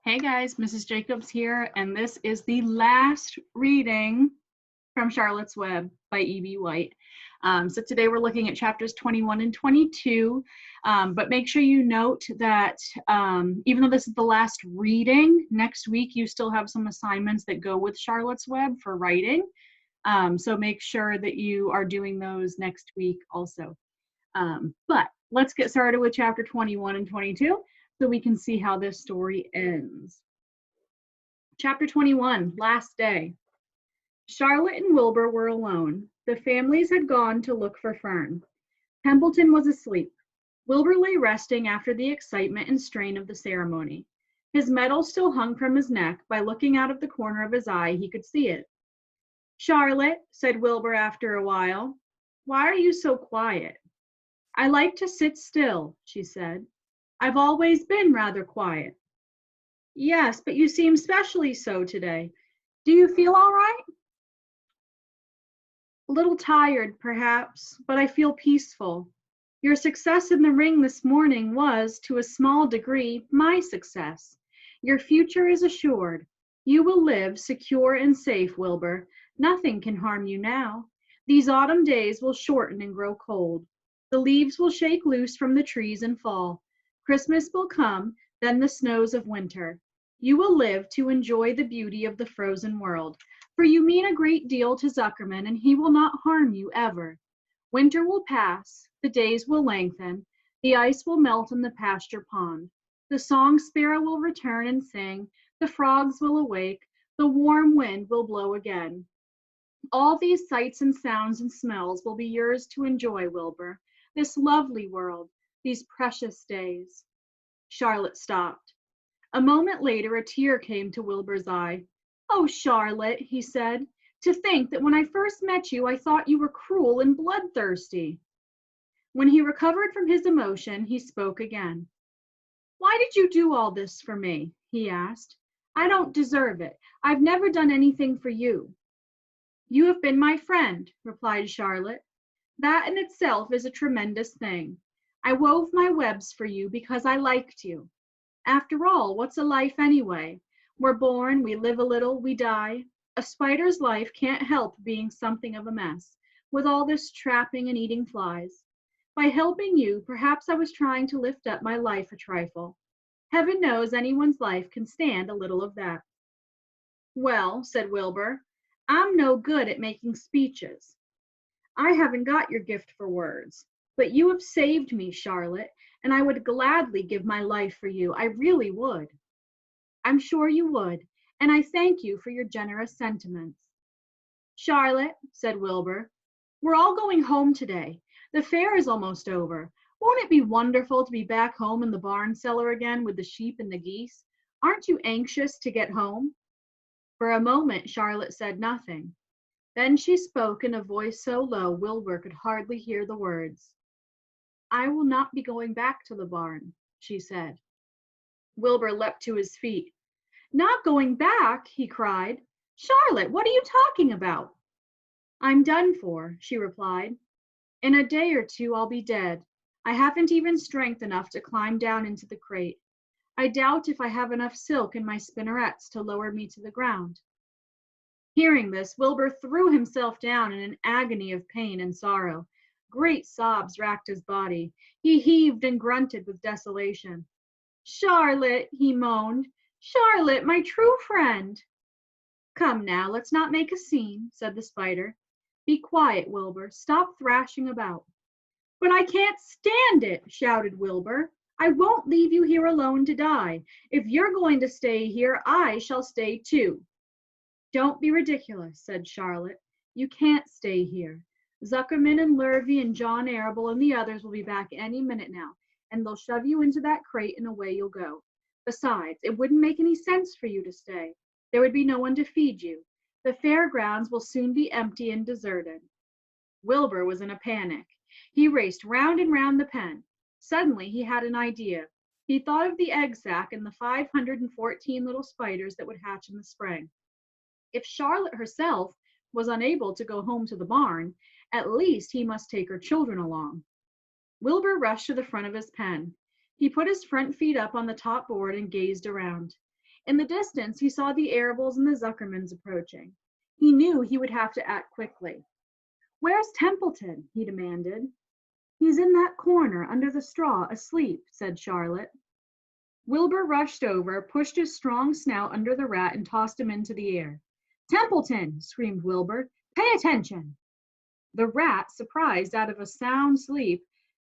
Hey guys, Mrs. Jacobs here, and this is the last reading from Charlotte's Web by E.B. White. So today we're looking at chapters 21 and 22, but make sure you note that even though this is the last reading, next week you still have some assignments that go with Charlotte's Web for writing. So make sure that you are doing those next week also. But let's get started with chapter 21 and 22 so we can see how this story ends. Chapter 21, Last Day. Charlotte and Wilbur were alone. The families had gone to look for Fern. Templeton was asleep. Wilbur lay resting after the excitement and strain of the ceremony. His medal still hung from his neck. By looking out of the corner of his eye, he could see it. Charlotte, said Wilbur after a while, why are you so quiet? I like to sit still, she said. I've always been rather quiet. Yes, but you seem specially so today. Do you feel all right? A little tired, perhaps, but I feel peaceful. Your success in the ring this morning was, to a small degree, my success. Your future is assured. You will live secure and safe, Wilbur. Nothing can harm you now. These autumn days will shorten and grow cold. The leaves will shake loose from the trees and fall. Christmas will come, then the snows of winter. You will live to enjoy the beauty of the frozen world, for you mean a great deal to Zuckerman, and he will not harm you ever. Winter will pass, the days will lengthen, the ice will melt in the pasture pond. The song sparrow will return and sing, the frogs will awake, the warm wind will blow again. All these sights and sounds and smells will be yours to enjoy, Wilbur. This lovely world, these precious days. Charlotte stopped. A moment later, a tear came to Wilbur's eye. Oh, Charlotte, he said, to think that when I first met you, I thought you were cruel and bloodthirsty. When he recovered from his emotion, he spoke again. Why did you do all this for me? He asked. I don't deserve it. I've never done anything for you. You have been my friend, replied Charlotte. That in itself is a tremendous thing. I wove my webs for you because I liked you. After all, what's a life anyway? We're born, we live a little, we die. A spider's life can't help being something of a mess, with all this trapping and eating flies. By helping you, perhaps I was trying to lift up my life a trifle. Heaven knows anyone's life can stand a little of that. Well, said Wilbur, I'm no good at making speeches. I haven't got your gift for words, but you have saved me, Charlotte, and I would gladly give my life for you. I really would. I'm sure you would, and I thank you for your generous sentiments. Charlotte, said Wilbur, we're all going home today. The fair is almost over. Won't it be wonderful to be back home in the barn cellar again with the sheep and the geese? Aren't you anxious to get home? For a moment, Charlotte said nothing. Then she spoke in a voice so low Wilbur could hardly hear the words. I will not be going back to the barn, she said. Wilbur leapt to his feet. Not going back, he cried. Charlotte, what are you talking about? I'm done for, she replied. In a day or two, I'll be dead. I haven't even strength enough to climb down into the crate. I doubt if I have enough silk in my spinnerets to lower me to the ground. Hearing this, Wilbur threw himself down in an agony of pain and sorrow. Great sobs racked his body. He heaved and grunted with desolation. Charlotte, he moaned. Charlotte, my true friend. Come now, let's not make a scene, said the spider. Be quiet, Wilbur. Stop thrashing about. But I can't stand it, shouted Wilbur. I won't leave you here alone to die. If you're going to stay here, I shall stay too. Don't be ridiculous, said Charlotte. You can't stay here. Zuckerman and Lurvy and John Arable and the others will be back any minute now, and they'll shove you into that crate and away you'll go. Besides, it wouldn't make any sense for you to stay. There would be no one to feed you. The fairgrounds will soon be empty and deserted. Wilbur was in a panic. He raced round and round the pen. Suddenly he had an idea. He thought of the egg sack and the 514 little spiders that would hatch in the spring. If Charlotte herself was unable to go home to the barn, at least he must take her children along. Wilbur rushed to the front of his pen. He put his front feet up on the top board and gazed around. In the distance, he saw the Arables and the Zuckermans approaching. He knew he would have to act quickly. "Where's Templeton?" he demanded. "He's in that corner under the straw, asleep," said Charlotte. Wilbur rushed over, pushed his strong snout under the rat, and tossed him into the air. "Templeton!" screamed Wilbur. "Pay attention!" The rat, surprised out of a sound sleep,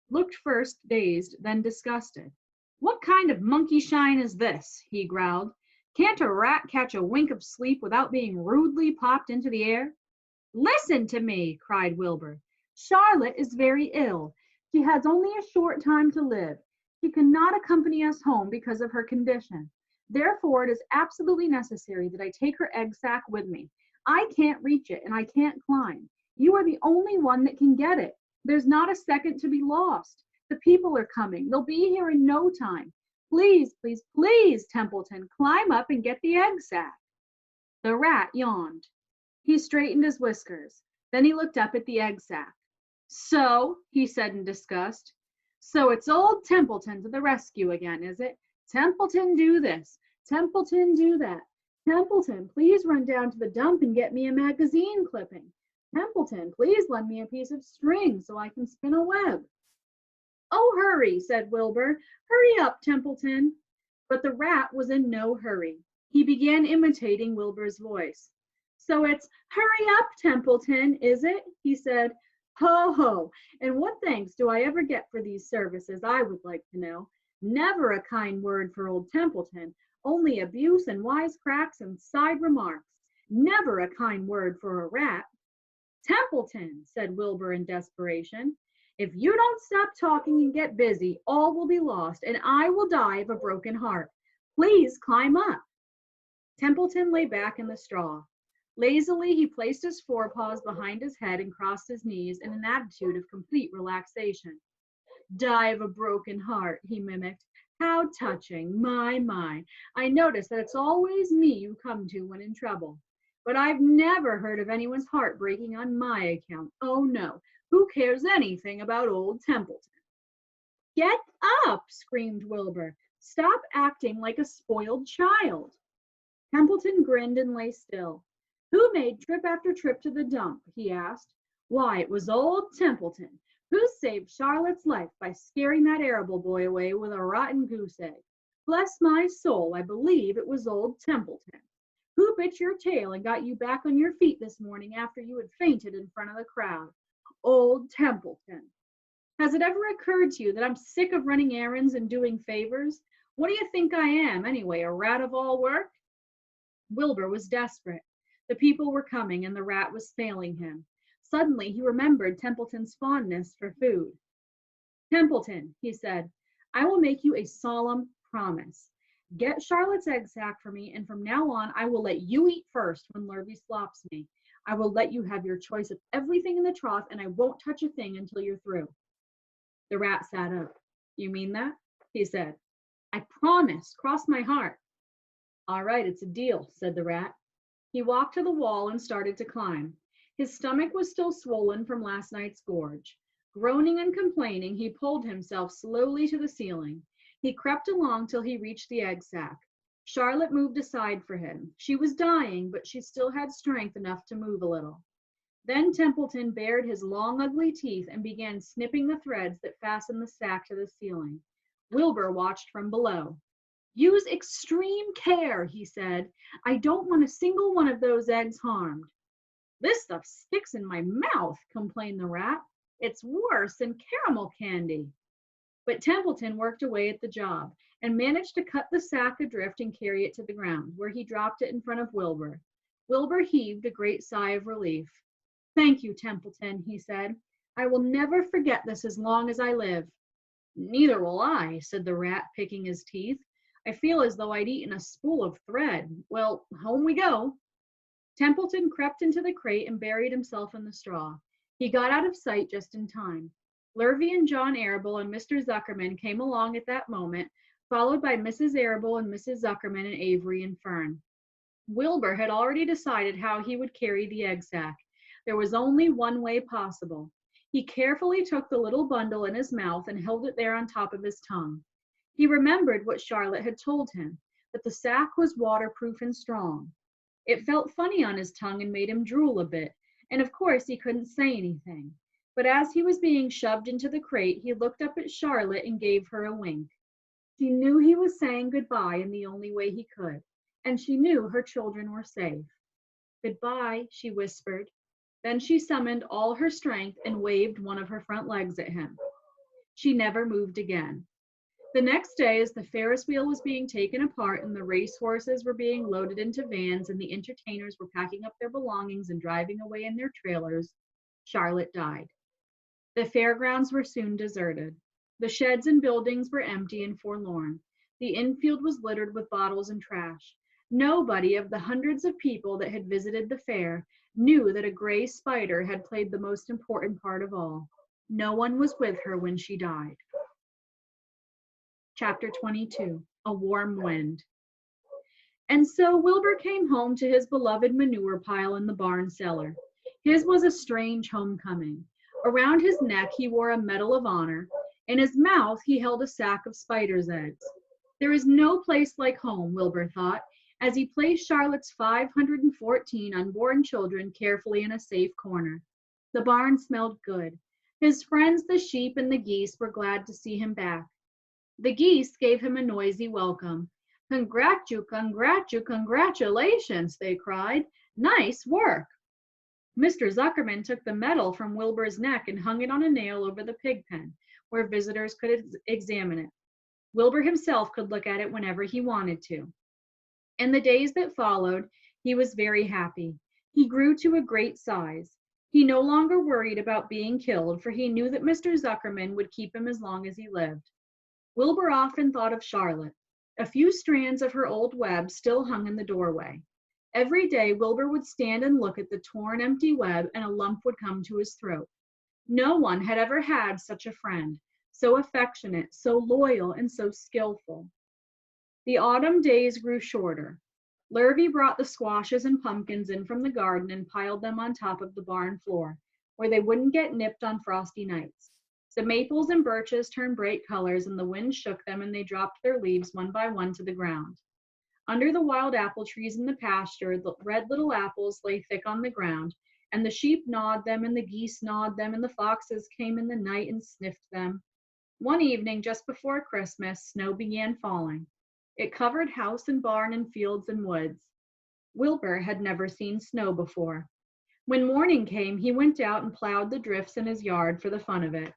looked first dazed, then disgusted. "What kind of monkey shine is this?" he growled. "Can't a rat catch a wink of sleep without being rudely popped into the air?" "Listen to me!" cried Wilbur. "Charlotte is very ill. She has only a short time to live. She cannot accompany us home because of her condition. Therefore, it is absolutely necessary that I take her egg sac with me. I can't reach it and I can't climb. You are the only one that can get it. There's not a second to be lost. The people are coming. They'll be here in no time. Please, please, please, Templeton, climb up and get the egg sac." The rat yawned. He straightened his whiskers. Then he looked up at the egg sac. "So," he said in disgust, "so it's old Templeton to the rescue again, is it? Templeton, do this. Templeton, do that. Templeton, please run down to the dump and get me a magazine clipping. Templeton, please lend me a piece of string so I can spin a web." "Oh, hurry," said Wilbur. "Hurry up, Templeton." But the rat was in no hurry. He began imitating Wilbur's voice. "So it's 'hurry up, Templeton,' is it?" he said. "Ho, ho, and what thanks do I ever get for these services, I would like to know? Never a kind word for old Templeton, only abuse and wisecracks and side remarks. Never a kind word for a rat." "Templeton," said Wilbur in desperation, "if you don't stop talking and get busy, all will be lost, and I will die of a broken heart. Please climb up." Templeton lay back in the straw. Lazily, he placed his forepaws behind his head and crossed his knees in an attitude of complete relaxation. "Die of a broken heart," he mimicked. "How touching. My. I notice that it's always me you come to when in trouble. But I've never heard of anyone's heart breaking on my account. Oh, no. Who cares anything about old Templeton?" "Get up," screamed Wilbur. "Stop acting like a spoiled child." Templeton grinned and lay still. "Who made trip after trip to the dump?" he asked. "Why, it was old Templeton. Who saved Charlotte's life by scaring that Arable boy away with a rotten goose egg? Bless my soul, I believe it was old Templeton. Who bit your tail and got you back on your feet this morning after you had fainted in front of the crowd? Old Templeton. Has it ever occurred to you that I'm sick of running errands and doing favors? What do you think I am, anyway, a rat of all work?" Wilbur was desperate. The people were coming, and the rat was failing him. Suddenly, he remembered Templeton's fondness for food. "Templeton," he said, "I will make you a solemn promise. Get Charlotte's egg sac for me, and from now on, I will let you eat first when Lurvy slops me. I will let you have your choice of everything in the trough, and I won't touch a thing until you're through." The rat sat up. "You mean that?" he said. "I promise. Cross my heart." "All right, it's a deal," said the rat. He walked to the wall and started to climb. His stomach was still swollen from last night's gorge. Groaning and complaining, he pulled himself slowly to the ceiling. He crept along till he reached the egg sac. Charlotte moved aside for him. She was dying, but she still had strength enough to move a little. Then Templeton bared his long, ugly teeth and began snipping the threads that fastened the sack to the ceiling. Wilbur watched from below. "Use extreme care," he said. "I don't want a single one of those eggs harmed." "This stuff sticks in my mouth," complained the rat. "It's worse than caramel candy." But Templeton worked away at the job and managed to cut the sack adrift and carry it to the ground, where he dropped it in front of Wilbur. Wilbur heaved a great sigh of relief. "Thank you, Templeton," he said. "I will never forget this as long as I live." "Neither will I," said the rat, picking his teeth. "I feel as though I'd eaten a spool of thread. Well, home we go." Templeton crept into the crate and buried himself in the straw. He got out of sight just in time. Lurvy and John Arable and Mr. Zuckerman came along at that moment, followed by Mrs. Arable and Mrs. Zuckerman and Avery and Fern. Wilbur had already decided how he would carry the egg sac. There was only one way possible. He carefully took the little bundle in his mouth and held it there on top of his tongue. He remembered what Charlotte had told him. but the sack was waterproof and strong. It felt funny on his tongue and made him drool a bit, and of course he couldn't say anything. But as he was being shoved into the crate, he looked up at Charlotte and gave her a wink. She knew he was saying goodbye in the only way he could, and she knew her children were safe. Goodbye, she whispered. Then she summoned all her strength and waved one of her front legs at him. She never moved again. The next day, as the Ferris wheel was being taken apart and the race horses were being loaded into vans and the entertainers were packing up their belongings and driving away in their trailers, Charlotte died. The fairgrounds were soon deserted. The sheds and buildings were empty and forlorn. The infield was littered with bottles and trash. Nobody of the hundreds of people that had visited the fair knew that a gray spider had played the most important part of all. No one was with her when she died. Chapter 22, A Warm Wind. And so Wilbur came home to his beloved manure pile in the barn cellar. His was a strange homecoming. Around his neck he wore a Medal of Honor. In his mouth he held a sack of spider's eggs. There is no place like home, Wilbur thought, as he placed Charlotte's 514 unborn children carefully in a safe corner. The barn smelled good. His friends, the sheep and the geese, were glad to see him back. The geese gave him a noisy welcome. Congratulations, they cried. Nice work. Mr. Zuckerman took the medal from Wilbur's neck and hung it on a nail over the pig pen, where visitors could examine it. Wilbur himself could look at it whenever he wanted to. In the days that followed, he was very happy. He grew to a great size. He no longer worried about being killed, for he knew that Mr. Zuckerman would keep him as long as he lived. Wilbur often thought of Charlotte. A few strands of her old web still hung in the doorway. Every day, Wilbur would stand and look at the torn, empty web, and a lump would come to his throat. No one had ever had such a friend, so affectionate, so loyal, and so skillful. The autumn days grew shorter. Lurvy brought the squashes and pumpkins in from the garden and piled them on top of the barn floor, where they wouldn't get nipped on frosty nights. The maples and birches turned bright colors, and the wind shook them, and they dropped their leaves one by one to the ground. Under the wild apple trees in the pasture, the red little apples lay thick on the ground, and the sheep gnawed them, and the geese gnawed them, and the foxes came in the night and sniffed them. One evening, just before Christmas, snow began falling. It covered house and barn and fields and woods. Wilbur had never seen snow before. When morning came, he went out and plowed the drifts in his yard for the fun of it.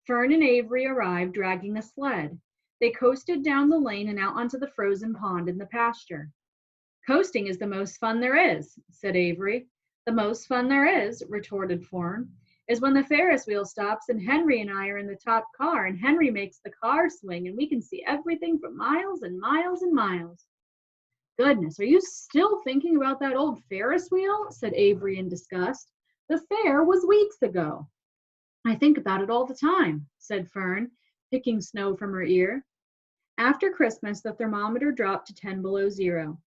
Fern and Avery arrived dragging a sled. They coasted down the lane and out onto the frozen pond in the pasture. Coasting is the most fun there is, said Avery. The most fun there is, retorted Fern, is when the Ferris wheel stops and Henry and I are in the top car and Henry makes the car swing and we can see everything for miles and miles and miles. Goodness, are you still thinking about that old Ferris wheel? Said Avery in disgust. The fair was weeks ago. I think about it all the time, said Fern, picking snow from her ear. After Christmas, the thermometer dropped to 10 below zero.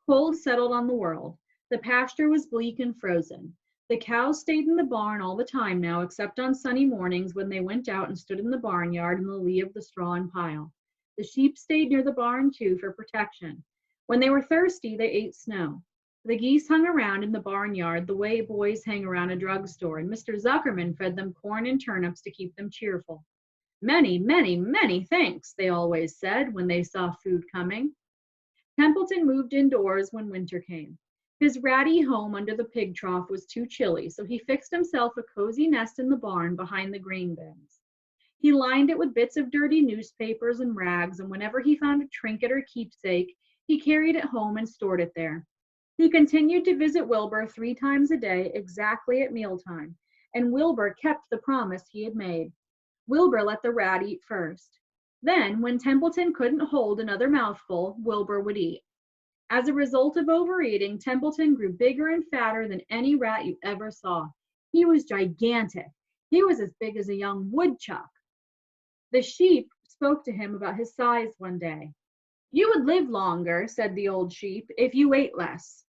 Cold settled on the world. The pasture was bleak and frozen. The cows stayed in the barn all the time now, except on sunny mornings when they went out and stood in the barnyard in the lee of the straw and pile. The sheep stayed near the barn, too, for protection. When they were thirsty, they ate snow. The geese hung around in the barnyard the way boys hang around a drugstore, and Mr. Zuckerman fed them corn and turnips to keep them cheerful. Many, many, many thanks, they always said when they saw food coming. Templeton moved indoors when winter came. His ratty home under the pig trough was too chilly, so he fixed himself a cozy nest in the barn behind the grain bins. He lined it with bits of dirty newspapers and rags, and whenever he found a trinket or keepsake, he carried it home and stored it there. He continued to visit Wilbur 3 times a day, exactly at mealtime, and Wilbur kept the promise he had made. Wilbur let the rat eat first. Then, when Templeton couldn't hold another mouthful, Wilbur would eat. As a result of overeating, Templeton grew bigger and fatter than any rat you ever saw. He was gigantic. He was as big as a young woodchuck. The sheep spoke to him about his size one day. "You would live longer," said the old sheep, "if you ate less."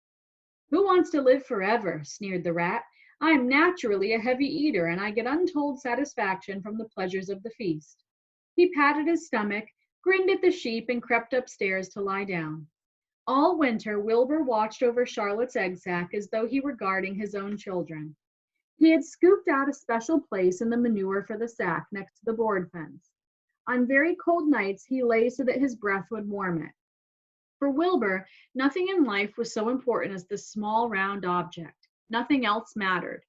"Who wants to live forever?" sneered the rat. "I am naturally a heavy eater, and I get untold satisfaction from the pleasures of the feast." He patted his stomach, grinned at the sheep, and crept upstairs to lie down. All winter, Wilbur watched over Charlotte's egg sack as though he were guarding his own children. He had scooped out a special place in the manure for the sack next to the board fence. On very cold nights, he lay so that his breath would warm it. For Wilbur, nothing in life was so important as this small round object. Nothing else mattered.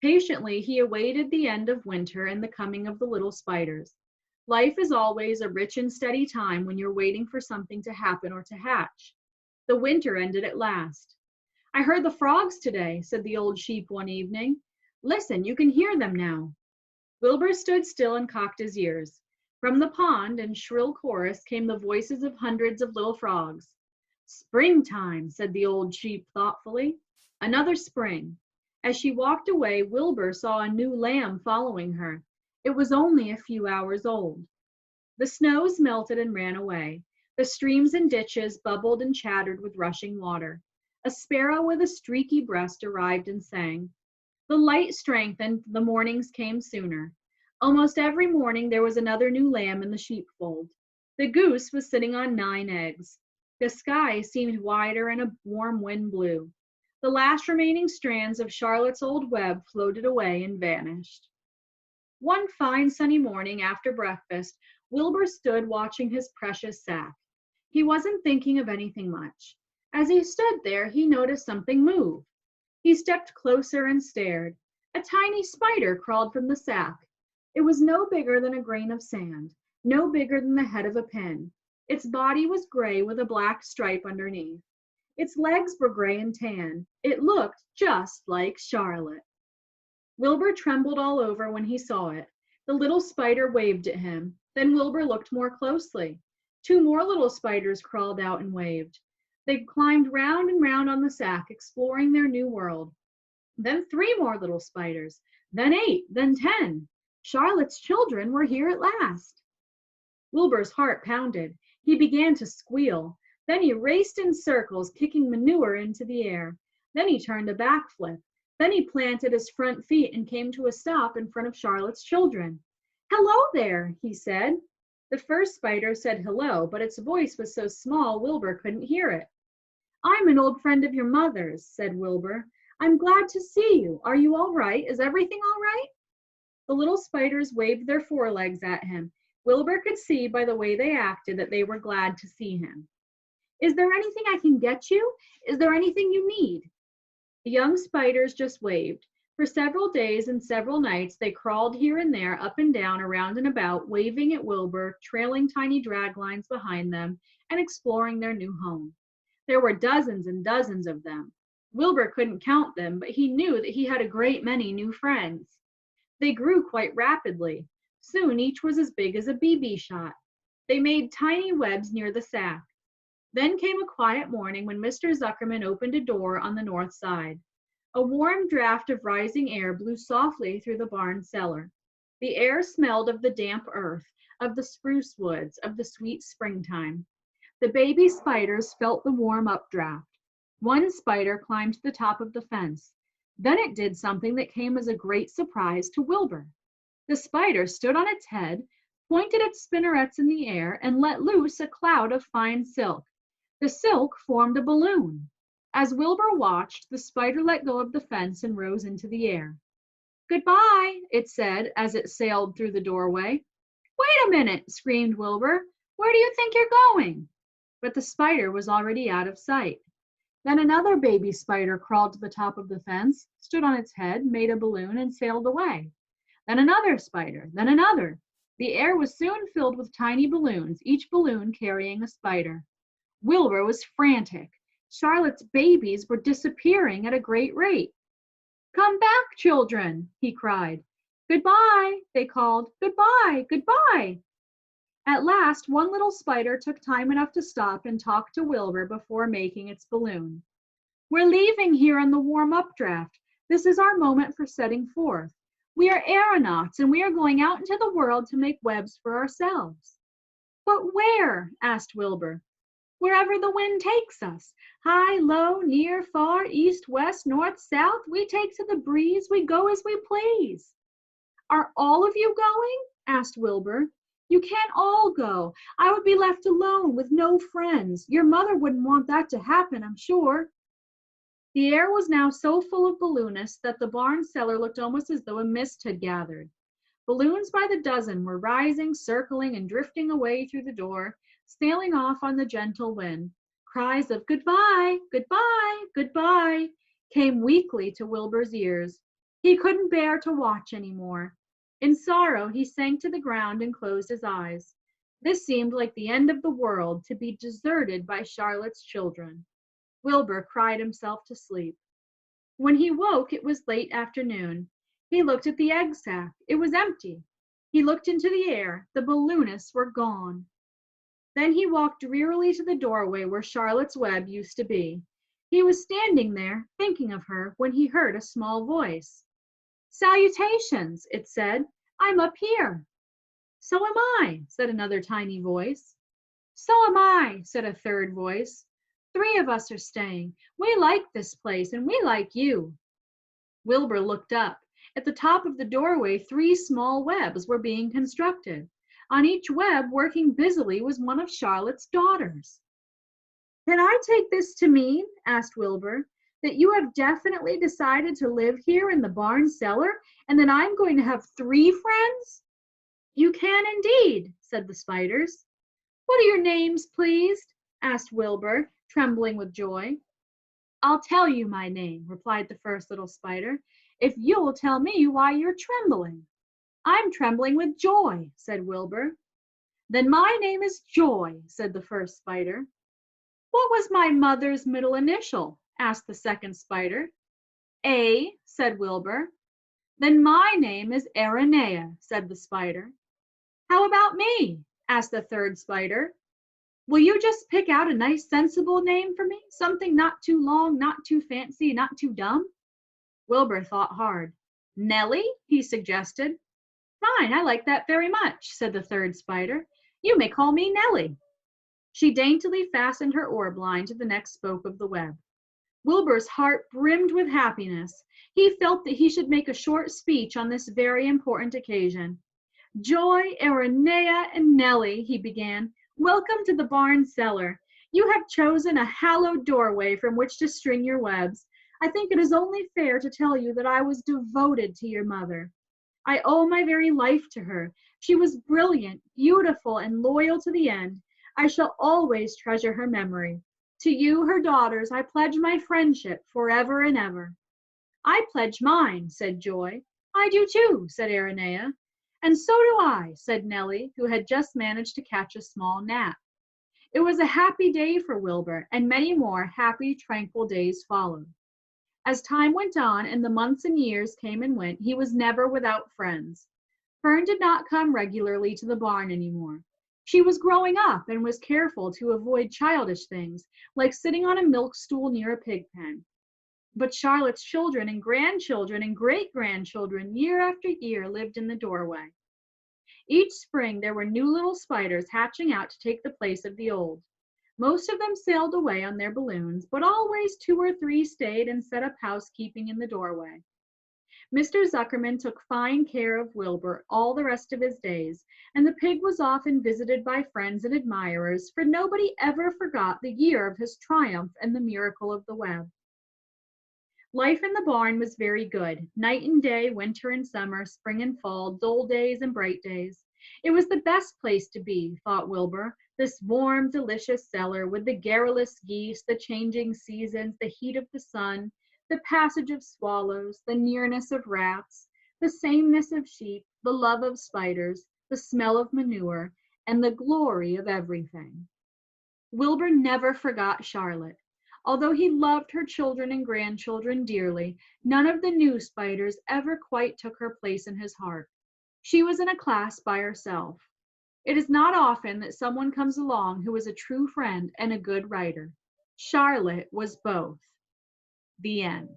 Patiently, he awaited the end of winter and the coming of the little spiders. Life is always a rich and steady time when you're waiting for something to happen or to hatch. The winter ended at last. "I heard the frogs today," said the old sheep one evening. "Listen, you can hear them now." Wilbur stood still and cocked his ears. From the pond, in shrill chorus, came the voices of hundreds of little frogs. "Springtime," said the old sheep thoughtfully. "Another spring." As she walked away, Wilbur saw a new lamb following her. It was only a few hours old. The snows melted and ran away. The streams and ditches bubbled and chattered with rushing water. A sparrow with a streaky breast arrived and sang. The light strengthened, the mornings came sooner. Almost every morning there was another new lamb in the sheepfold. The goose was sitting on 9 eggs. The sky seemed wider and a warm wind blew. The last remaining strands of Charlotte's old web floated away and vanished. One fine sunny morning after breakfast, Wilbur stood watching his precious sack. He wasn't thinking of anything much. As he stood there, he noticed something move. He stepped closer and stared. A tiny spider crawled from the sack. It was no bigger than a grain of sand, no bigger than the head of a pin. Its body was gray with a black stripe underneath. Its legs were gray and tan. It looked just like Charlotte. Wilbur trembled all over when he saw it. The little spider waved at him. Then Wilbur looked more closely. 2 more little spiders crawled out and waved. They climbed round and round on the sack, exploring their new world. Then 3 more little spiders, then 8, then 10. Charlotte's children were here at last. Wilbur's heart pounded. He began to squeal. Then he raced in circles, kicking manure into the air. Then he turned a backflip. Then he planted his front feet and came to a stop in front of Charlotte's children. "Hello there," he said. The first spider said hello, but its voice was so small Wilbur couldn't hear it. "I'm an old friend of your mother's," said Wilbur. "I'm glad to see you. Are you all right? Is everything all right?" The little spiders waved their forelegs at him. Wilbur could see by the way they acted that they were glad to see him. "Is there anything I can get you? Is there anything you need?" The young spiders just waved. For several days and several nights, they crawled here and there, up and down, around and about, waving at Wilbur, trailing tiny drag lines behind them, and exploring their new home. There were dozens and dozens of them. Wilbur couldn't count them, but he knew that he had a great many new friends. They grew quite rapidly. Soon each was as big as a BB shot. They made tiny webs near the sack. Then came a quiet morning when Mr. Zuckerman opened a door on the north side. A warm draft of rising air blew softly through the barn cellar. The air smelled of the damp earth, of the spruce woods, of the sweet springtime. The baby spiders felt the warm updraft. One spider climbed to the top of the fence. Then it did something that came as a great surprise to Wilbur. The spider stood on its head, pointed its spinnerets in the air, and let loose a cloud of fine silk. The silk formed a balloon. As Wilbur watched, the spider let go of the fence and rose into the air. "Goodbye," it said as it sailed through the doorway. "Wait a minute," screamed Wilbur. "Where do you think you're going?" But the spider was already out of sight. Then another baby spider crawled to the top of the fence, stood on its head, made a balloon, and sailed away. Then another spider, then another. The air was soon filled with tiny balloons, each balloon carrying a spider. Wilbur was frantic. Charlotte's babies were disappearing at a great rate. "Come back, children," he cried. "Goodbye," they called. "Goodbye, goodbye." At last, one little spider took time enough to stop and talk to Wilbur before making its balloon. "We're leaving here in the warm updraft. This is our moment for setting forth. We are aeronauts, and we are going out into the world to make webs for ourselves." "But where?" asked Wilbur. "Wherever the wind takes us. High, low, near, far, east, west, north, south. We take to the breeze. We go as we please." "Are all of you going?" asked Wilbur. You can't all go. I would be left alone with no friends. Your mother wouldn't want that to happen, I'm sure." The air was now so full of balloonists that the barn cellar looked almost as though a mist had gathered. Balloons by the dozen were rising, circling, and drifting away through the door, sailing off on the gentle wind. Cries of "Goodbye, goodbye, goodbye" came weakly to Wilbur's ears. He couldn't bear to watch any more. In sorrow, he sank to the ground and closed his eyes. This seemed like the end of the world, to be deserted by Charlotte's children. Wilbur cried himself to sleep. When he woke, it was late afternoon. He looked at the egg sack. It was empty. He looked into the air. The balloonists were gone. Then he walked drearily to the doorway where Charlotte's Web used to be. He was standing there, thinking of her, when he heard a small voice. "Salutations," it said. "I'm up here." "So am I," said another tiny voice. "So am I," said a third voice. "Three of us are staying. We like this place, and we like you." Wilbur looked up. At the top of the doorway, three small webs were being constructed. On each web, working busily, was one of Charlotte's daughters. "Can I take this to mean," asked Wilbur, "that you have definitely decided to live here in the barn cellar, and that I'm going to have three friends?" "You can indeed," said the spiders. "What are your names, please?" asked Wilbur, trembling with joy. "I'll tell you my name," replied the first little spider, "if you'll tell me why you're trembling." "I'm trembling with joy," said Wilbur. "Then my name is Joy," said the first spider. "What was my mother's middle initial?" asked the second spider. "A," said Wilbur. "Then my name is Aranea," said the spider. "How about me?" asked the third spider. "Will you just pick out a nice sensible name for me? Something not too long, not too fancy, not too dumb?" Wilbur thought hard. "Nellie," he suggested. "Fine, I like that very much," said the third spider. "You may call me Nellie." She daintily fastened her orb line to the next spoke of the web. Wilbur's heart brimmed with happiness. He felt that he should make a short speech on this very important occasion. "Joy, Aranea, and Nellie," he began, "welcome to the barn cellar. You have chosen a hallowed doorway from which to string your webs. I think it is only fair to tell you that I was devoted to your mother. I owe my very life to her. She was brilliant, beautiful, and loyal to the end. I shall always treasure her memory. To you, her daughters, I pledge my friendship forever and ever." "I pledge mine," said Joy. "I do too," said Aranea. "And so do I," said Nellie, who had just managed to catch a small gnat. It was a happy day for Wilbur, and many more happy, tranquil days followed. As time went on and the months and years came and went, he was never without friends. Fern did not come regularly to the barn anymore. She was growing up and was careful to avoid childish things, like sitting on a milk stool near a pig pen. But Charlotte's children and grandchildren and great-grandchildren, year after year, lived in the doorway. Each spring there were new little spiders hatching out to take the place of the old. Most of them sailed away on their balloons, but always two or three stayed and set up housekeeping in the doorway. Mr. Zuckerman took fine care of Wilbur all the rest of his days, and the pig was often visited by friends and admirers, for nobody ever forgot the year of his triumph and the miracle of the web. Life in the barn was very good. Night and day, winter and summer, spring and fall, dull days and bright days. It was the best place to be, thought Wilbur, this warm, delicious cellar with the garrulous geese, the changing seasons, the heat of the sun, the passage of swallows, the nearness of rats, the sameness of sheep, the love of spiders, the smell of manure, and the glory of everything. Wilbur never forgot Charlotte. Although he loved her children and grandchildren dearly, none of the new spiders ever quite took her place in his heart. She was in a class by herself. It is not often that someone comes along who is a true friend and a good writer. Charlotte was both. The end.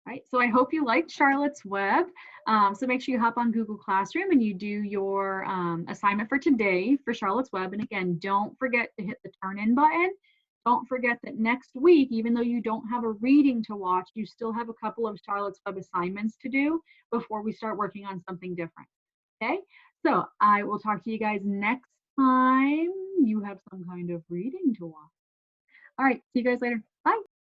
Right, so I hope you liked Charlotte's Web. So make sure you hop on Google Classroom and you do your assignment for today for Charlotte's Web. And again, don't forget to hit the turn in button. Don't forget that next week, even though you don't have a reading to watch, you still have a couple of Charlotte's Web assignments to do before we start working on something different. Okay, So I will talk to you guys next time you have some kind of reading to watch. All right, see you guys later. Bye.